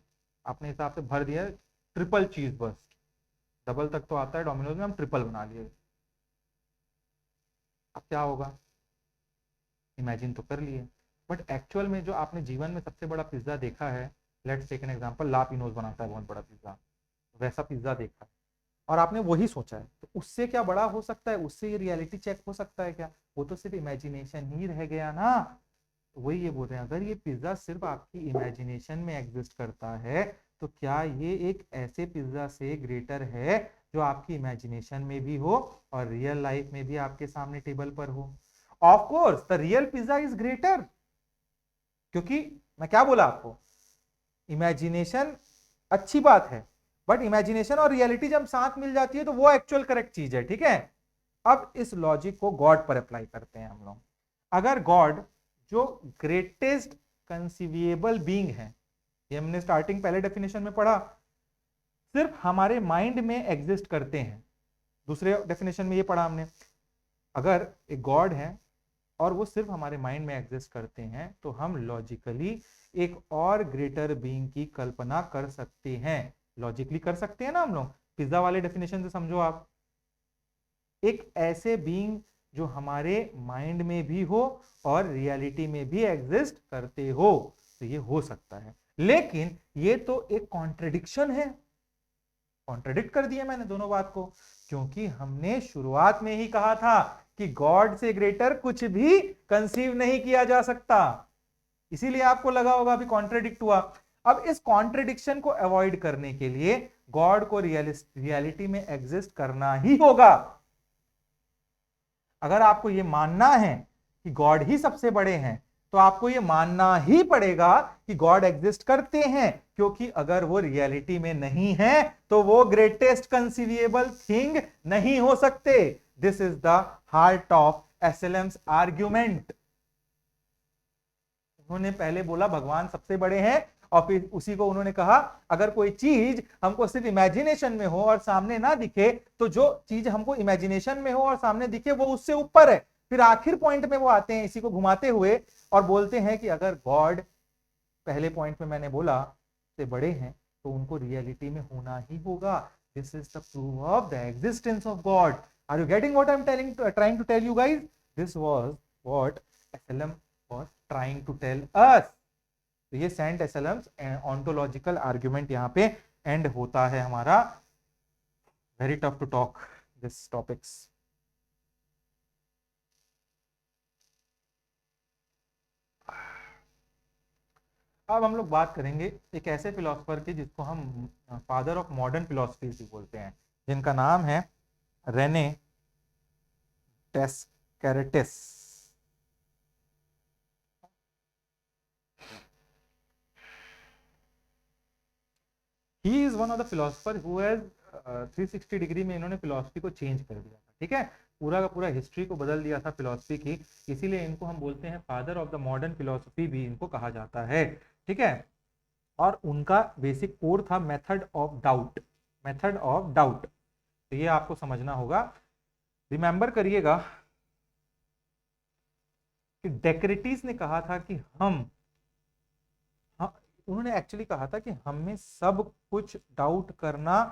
अपने हिसाब से भर दिया, ट्रिपल चीज बस, डबल तक तो आता है डोमिनोज में, हम ट्रिपल बना लिए। अब क्या होगा, इमेजिन तो कर लिए, बट एक्चुअल में जो आपने जीवन में सबसे बड़ा पिज्जा देखा है, लेट्स टेक एन एग्जांपल, ला पिनोज बनाता है बहुत बड़ा पिज्जा, वैसा पिज्जा देखा है और आपने वही सोचा है, तो उससे क्या बड़ा हो सकता है, उससे ये रियलिटी चेक हो सकता है क्या, वो तो सिर्फ इमेजिनेशन ही रह गया ना। तो वही ये बोल रहे हैं, अगर ये पिज्जा सिर्फ आपकी इमेजिनेशन में एग्जिस्ट करता है, तो क्या ये एक ऐसे पिज्जा से ग्रेटर है जो आपकी इमेजिनेशन में भी हो और रियल लाइफ में भी आपके सामने टेबल पर हो। Of course the real pizza is greater, क्योंकि मैं क्या बोला आपको, इमेजिनेशन अच्छी बात है, बट इमेजिनेशन और रियलिटी जब साथ मिल जाती है तो वो एक्चुअल करेक्ट चीज है, ठीक है। अब इस लॉजिक को गॉड पर अप्लाई करते हैं हम लोग। अगर गॉड जो ग्रेटेस्ट कंसीविएबल बीइंग है, ये हमने स्टार्टिंग पहले डेफिनेशन में पढ़ा, सिर्फ हमारे माइंड में एग्जिस्ट करते हैं। दूसरे डेफिनेशन में ये पढ़ा हमने, अगर एक गॉड है और वो सिर्फ हमारे माइंड में एग्जिस्ट करते हैं, तो हम लॉजिकली एक और ग्रेटर बीइंग की कल्पना कर सकते हैं। लॉजिकली कर सकते हैं ना हम लोग, पिज्जा वाले डेफिनेशन से समझो आप, एक ऐसे बीइंग जो हमारे माइंड में भी हो और रियलिटी में भी एग्जिस्ट करते हो, तो ये हो सकता है। लेकिन ये तो एक कॉन्ट्रडिक्शन है, कॉन्ट्रडिक्ट कर दिया मैंने दोनों बात को, क्योंकि हमने शुरुआत में ही कहा था कि गॉड से ग्रेटर कुछ भी कंसीव नहीं किया जा सकता, इसीलिए आपको लगा होगा अभी कॉन्ट्रडिक्ट हुआ। अब इस कॉन्ट्रडिक्शन को अवॉइड करने के लिए गॉड को रियलिटी में एग्जिस्ट करना ही होगा। अगर आपको यह मानना है कि गॉड ही सबसे बड़े हैं, तो आपको यह मानना ही पड़ेगा कि गॉड एग्जिस्ट करते हैं, क्योंकि अगर वो रियलिटी में नहीं है तो वो ग्रेटेस्ट कंसीवेबल थिंग नहीं हो सकते। This is the heart of Anselm's argument. उन्होंने पहले बोला भगवान सबसे बड़े हैं, और फिर उसी को उन्होंने कहा अगर कोई चीज हमको सिर्फ इमेजिनेशन में हो और सामने ना दिखे, तो जो चीज हमको इमेजिनेशन में हो और सामने दिखे वो उससे ऊपर है। फिर आखिर पॉइंट में वो आते हैं इसी को घुमाते हुए और बोलते हैं कि अगर गॉड पहले पॉइंट में मैंने बोला से बड़े हैं, तो उनको रियलिटी में होना ही होगा। This is the proof of the existence of God. Are you getting what I am trying to tell you guys? This was what Anselm was trying to tell us. तो ये सेंट एसएलएम्स ऑन्टोलॉजिकल आर्ग्यूमेंट यहाँ पे and होता है हमारा। Very tough to talk this topics. अब हम लोग बात करेंगे एक ऐसे फिलोसफर की जिसको हम फादर ऑफ मॉडर्न फिलोसफी भी बोलते हैं, जिनका नाम है Rene Descartes. He is one of the philosopher who has 360 degree में इन्होंने फिलोसफी को चेंज कर दिया था। ठीक है, पूरा का पूरा हिस्ट्री को बदल दिया था फिलोसफी की, इसीलिए इनको हम बोलते हैं father of the modern philosophy भी इनको कहा जाता है। ठीक है, और उनका बेसिक कोर था method of doubt. Method of doubt, तो ये आपको समझना होगा। रिमेंबर करिएगा कि डेक्रेटिस ने कहा था कि उन्होंने एक्चुअली कहा था कि हमें सब कुछ डाउट करना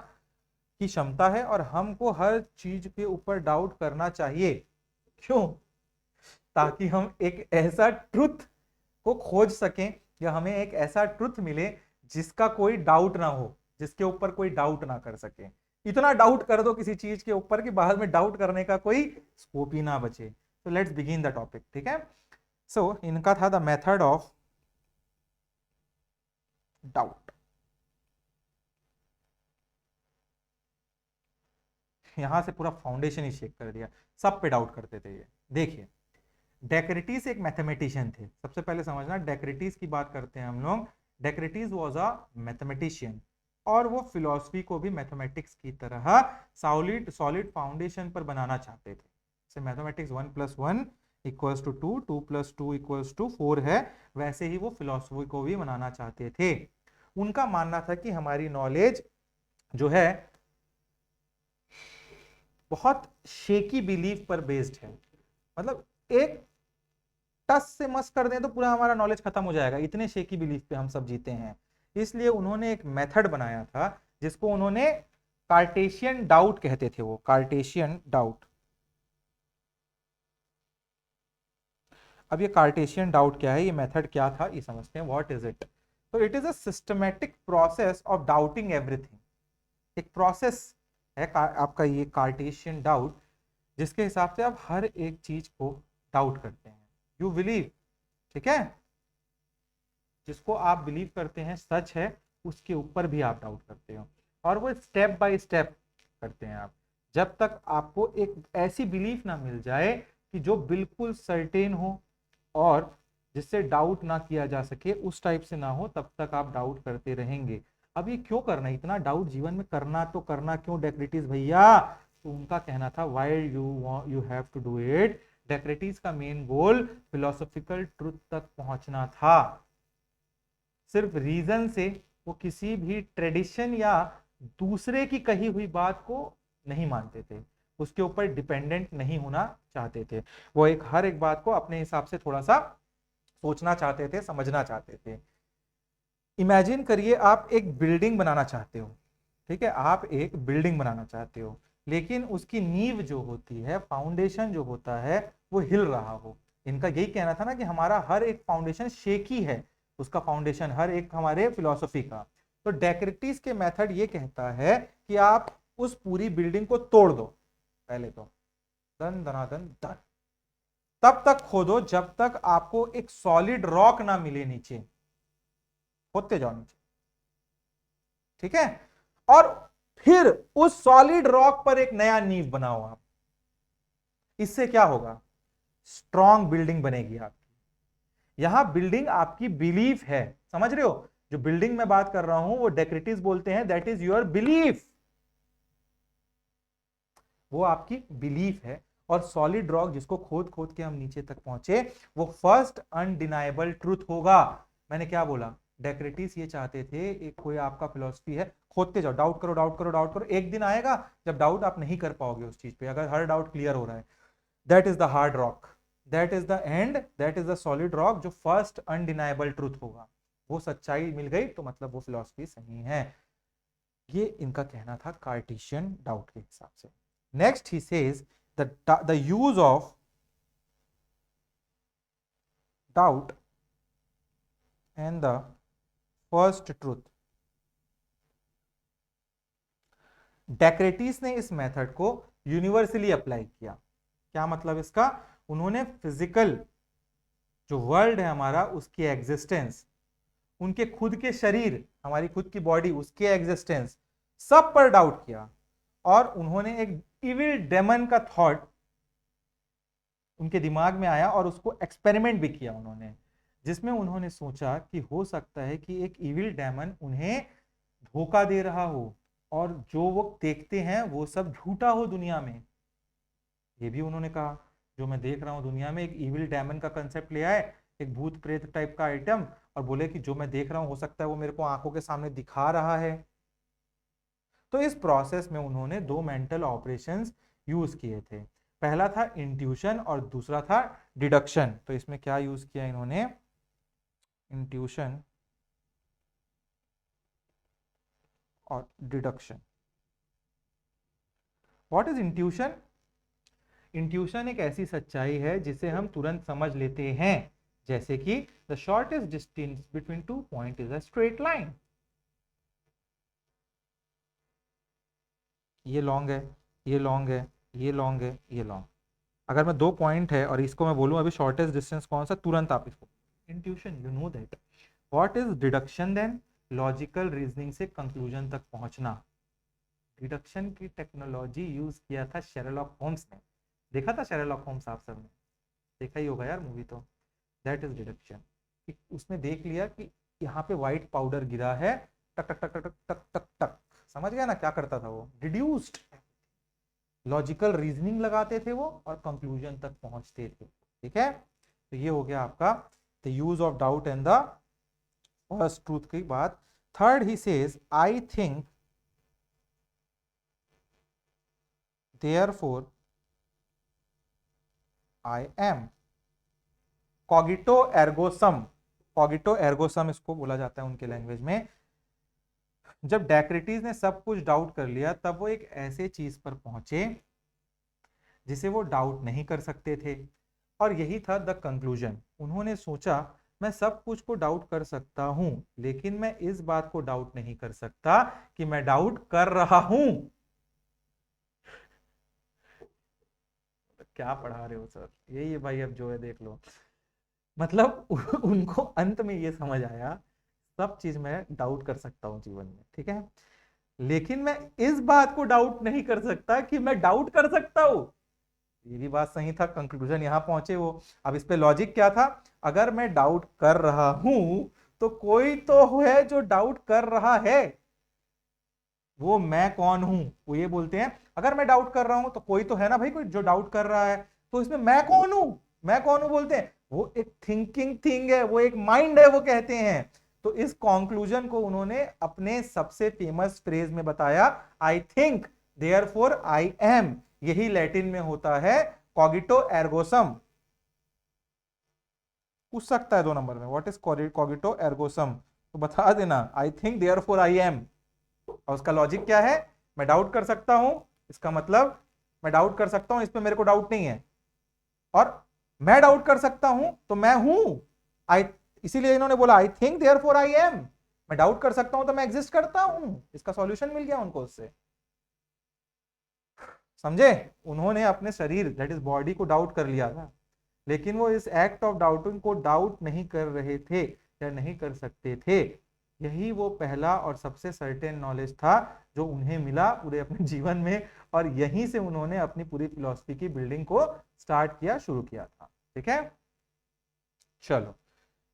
की क्षमता है और हमको हर चीज के ऊपर डाउट करना चाहिए। क्यों? ताकि हम एक ऐसा ट्रुथ को खोज सकें, या हमें एक ऐसा ट्रुथ मिले जिसका कोई डाउट ना हो, जिसके ऊपर कोई डाउट ना कर सके। इतना डाउट कर दो किसी चीज के ऊपर कि बाद में डाउट करने का कोई स्कोप ही ना बचे। तो लेट्स बिगिन द टॉपिक। ठीक है, सो इनका था द मेथड ऑफ डाउट। यहां से पूरा फाउंडेशन ही शेक कर दिया, सब पे डाउट करते थे ये। देखिए, डेक्रेटिस एक मैथमेटिशियन थे। सबसे पहले समझना, डेक्रेटिस की बात करते हैं हम लोग। डेक्रेटिस वाज अ मैथमेटिशियन, और वो फिलॉसफी को भी मैथमेटिक्स की तरह सॉलिड फाउंडेशन पर बनाना चाहते थे। जैसे मैथमेटिक्स 1 + 1 = 2, 2 + 2 = 4 है, वैसे ही वो फिलॉसफी को भी बनाना चाहते थे। उनका मानना था कि हमारी नॉलेज जो है बहुत शेकी बिलीफ पर बेस्ड है। मतलब एक टस से मस कर दें तो पूरा हमारा नॉलेज खत्म हो जाएगा, इतने शेकी बिलीफ पे हम सब जीते हैं। इसलिए उन्होंने एक मेथड बनाया था जिसको उन्होंने कार्टेशियन डाउट कहते थे। वो कार्टेशियन डाउट। अब ये कार्टेशियन डाउट क्या है, ये मेथड क्या था, ये समझते हैं। What is it? तो it is a systematic process of doubting everything. एक प्रोसेस है आपका ये कार्टेशियन डाउट, जिसके हिसाब से आप हर एक चीज को डाउट करते हैं। यू बिलीव, ठीक है, जिसको आप बिलीव करते हैं सच है, उसके ऊपर भी आप डाउट करते हो, और वो स्टेप बाय स्टेप करते हैं आप, जब तक आपको एक ऐसी बिलीफ ना मिल जाए कि जो बिल्कुल सर्टेन हो और जिससे डाउट ना किया जा सके, उस टाइप से ना हो, तब तक आप डाउट करते रहेंगे। अब ये क्यों करना, इतना डाउट जीवन में करना तो करना क्यों डेक्रेटिस भैया? तो उनका कहना था why you have to do it. Descartes का मेन गोल फिलोसॉफिकल ट्रुथ तक पहुंचना था। सिर्फ रीजन से वो किसी भी ट्रेडिशन या दूसरे की कही हुई बात को नहीं मानते थे। उसके ऊपर डिपेंडेंट नहीं होना चाहते थे। वो हर एक बात को अपने हिसाब से थोड़ा सा सोचना चाहते थे, समझना चाहते थे। इमेजिन करिए आप एक बिल्डिंग बनाना चाहते हो, ठीक है, आप एक बिल्डिंग बनाना चाहते हो, लेकिन उसकी नींव जो होती है, फाउंडेशन जो होता है, वो हिल रहा हो। इनका यही कहना था ना कि हमारा हर एक फाउंडेशन शेकी है, उसका फाउंडेशन हर एक हमारे फिलॉसफी का। तो डेक्रेटिस के मेथड ये कहता है कि आप उस पूरी बिल्डिंग को तोड़ दो, पहले तो दन दनादन दन, तब तक खोदो जब तक आपको एक सॉलिड रॉक ना मिले नीचे, खोदते जाओ नीचे, ठीक है, और फिर उस सॉलिड रॉक पर एक नया नींव बनाओ आप। इससे क्या होगा, स्ट्रॉन्ग बिल्डिंग बनेगी आपकी। यहां बिल्डिंग आपकी बिलीफ है, समझ रहे हो, जो बिल्डिंग में बात कर रहा हूं वो डेक्रेटिस बोलते हैं दैट इज योर बिलीफ, वो आपकी बिलीफ है। और सॉलिड रॉक जिसको खोद खोद के हम नीचे तक पहुंचे, वो फर्स्ट अनडिनाइबल ट्रूथ होगा। मैंने क्या बोला, डेक्रेटिस ये चाहते थे, एक कोई आपका फिलॉसफी है, खोदते जाओ, डाउट करो डाउट करो डाउट करो, एक दिन आएगा जब डाउट आप नहीं कर पाओगे उस चीज पे, अगर हर डाउट क्लियर हो रहा है। That is the hard rock, that is the end, that is the solid rock, जो फर्स्ट अनडिनाइबल ट्रूथ होगा। वो सच्चाई मिल गई तो मतलब वो फिलॉसफी सही है। ये इनका कहना था कार्टेशियन डाउट के हिसाब से। Next he says the use of doubt and the first truth। डेक्रेटिस ने इस मेथड को यूनिवर्सली अप्लाई किया। क्या मतलब इसका, उन्होंने फिजिकल जो वर्ल्ड है हमारा, उसकी एग्जिस्टेंस, उनके खुद के शरीर, हमारी खुद की बॉडी, उसके एग्जिस्टेंस, सब पर डाउट किया। और उन्होंने एक इविल डेमन का थॉट उनके दिमाग में आया और उसको एक्सपेरिमेंट भी किया उन्होंने, जिसमें उन्होंने सोचा कि हो सकता है कि एक इविल डेमन उन्हें धोखा दे रहा हो और जो वो देखते हैं वो सब झूठा हो दुनिया में। ये भी उन्होंने कहा, जो मैं देख रहा हूं दुनिया में, एक इविल डेमन का कंसेप्ट ले आए, एक भूत प्रेत टाइप का आइटम, और बोले कि जो मैं देख रहा हूं हो सकता है वो मेरे को आंखों के सामने दिखा रहा है। तो इस प्रोसेस में उन्होंने दो मेंटल ऑपरेशंस यूज किए थे। पहला था इंट्यूशन और दूसरा था डिडक्शन। तो इसमें क्या यूज किया इन्होंने, इंट्यूशन और deduction. What is intuition? Intuition एक ऐसी सच्चाई है जिसे हम तुरंत समझ लेते हैं, जैसे कि the shortest distance between two point is a straight line. ये लॉन्ग है, ये लॉन्ग है, ये लॉन्ग है, ये लॉन्ग। अगर मैं दो पॉइंट है और इसको मैं बोलूं अभी शॉर्टेस्ट डिस्टेंस कौन सा, तुरंत आप इसको, intuition, you know that. What is deduction then? Logical reasoning से कंक्लूजन तक पहुंचना। डिडक्शन की टेक्नोलॉजी यूज किया था शेरलॉक होम्स ने। देखा था शेरलॉक होम्स, आप सबने देखा ही होगा यार मूवी तो। That is deduction. उसने देख लिया कि यहाँ पे व्हाइट पाउडर गिरा है, टक टक टक टक टक टक टक, समझ गया ना क्या करता था वो, डिड्यूस्ड, लॉजिकल रीजनिंग लगाते थे वो और कंक्लूजन तक पहुंचते थे। ठीक है, तो ये हो गया आपका the use of doubt and the first truth की बात। Third he says I think therefore I am। कॉगिटो एर्गो सम, कॉगिटो एर्गो सम इसको बोला जाता है उनके लैंग्वेज में। जब डेक्रेटिस ने सब कुछ डाउट कर लिया, तब वो एक ऐसे चीज पर पहुंचे जिसे वो डाउट नहीं कर सकते थे, और यही था द कंक्लूजन। उन्होंने सोचा मैं सब कुछ को डाउट कर सकता हूं, लेकिन मैं इस बात को डाउट नहीं कर सकता कि मैं डाउट कर रहा हूं। क्या पढ़ा रहे हो सर, यही है भाई, अब जो है देख लो। मतलब उनको अंत में ये समझ आया सब चीज मैं डाउट कर सकता हूं जीवन में, ठीक है, लेकिन मैं इस बात को डाउट नहीं कर सकता कि मैं डाउट कर सकता हूं। ये भी बात सही था, कंक्लूजन यहां पहुंचे वो। अब इस पे लॉजिक क्या था, अगर मैं डाउट कर रहा हूं तो कोई तो है जो डाउट कर रहा है, वो मैं कौन हूं? वो ये बोलते हैं अगर मैं डाउट कर रहा हूं तो कोई तो है ना भाई, कोई जो डाउट कर रहा है, तो इसमें मैं कौन हूं, मैं कौन हूं बोलते हैं, वो एक थिंकिंग थिंग है, वो एक माइंड है, वो कहते हैं। तो इस कंक्लूजन को उन्होंने अपने सबसे फेमस फ्रेज में बताया, I think therefore I am. यही लैटिन में होता है कॉगिटो एर्गोसम। पूछ सकता है 2 नंबर में, व्हाट इज कॉगिटो एर्गोसम, तो बता देना I think therefore I am. और उसका लॉजिक क्या है, मैं डाउट कर सकता हूं, इसका मतलब मैं डाउट कर सकता हूं, इस पे मेरे को डाउट नहीं है, और मैं डाउट कर सकता हूं तो मैं हूं। आई, इसीलिए इन्होंने बोला I think therefore I am, मैं डाउट कर सकता हूं तो मैं एग्जिस्ट करता हूं। इसका सॉल्यूशन मिल गया उनको उससे, समझे। उन्होंने अपने शरीर दैट इज बॉडी को डाउट कर लिया था, लेकिन वो इस एक्ट ऑफ डाउटिंग को डाउट नहीं कर रहे थे या नहीं कर सकते थे। यही वो पहला और सबसे सर्टेन नॉलेज था जो उन्हें मिला पूरे अपने जीवन में, और यहीं से उन्होंने अपनी पूरी फिलॉसफी की बिल्डिंग को स्टार्ट किया, शुरू किया था। ठीक है, चलो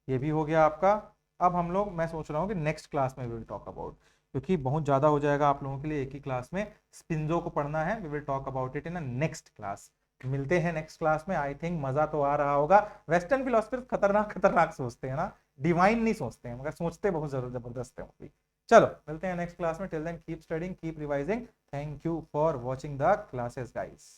ये भी हो गया आपका। अब हम लोग, मैं सोच रहा हूँ कि नेक्स्ट क्लास में वी विल टॉक अबाउट, क्योंकि बहुत ज़्यादा हो जाएगा आप लोगों के लिए एक ही क्लास में, स्पिंजो को पढ़ना है। We will talk about it in a next class. मिलते हैं नेक्स्ट क्लास में। आई थिंक मजा तो आ रहा होगा। वेस्टर्न फिलोसफर खतरनाक खतरनाक सोचते हैं ना, डिवाइन नहीं सोचते हैं, मगर सोचते बहुत जबरदस्त है वो भी। चलो मिलते हैं नेक्स्ट क्लास में। Till then keep studying, keep revising. Thank you for watching the classes guys.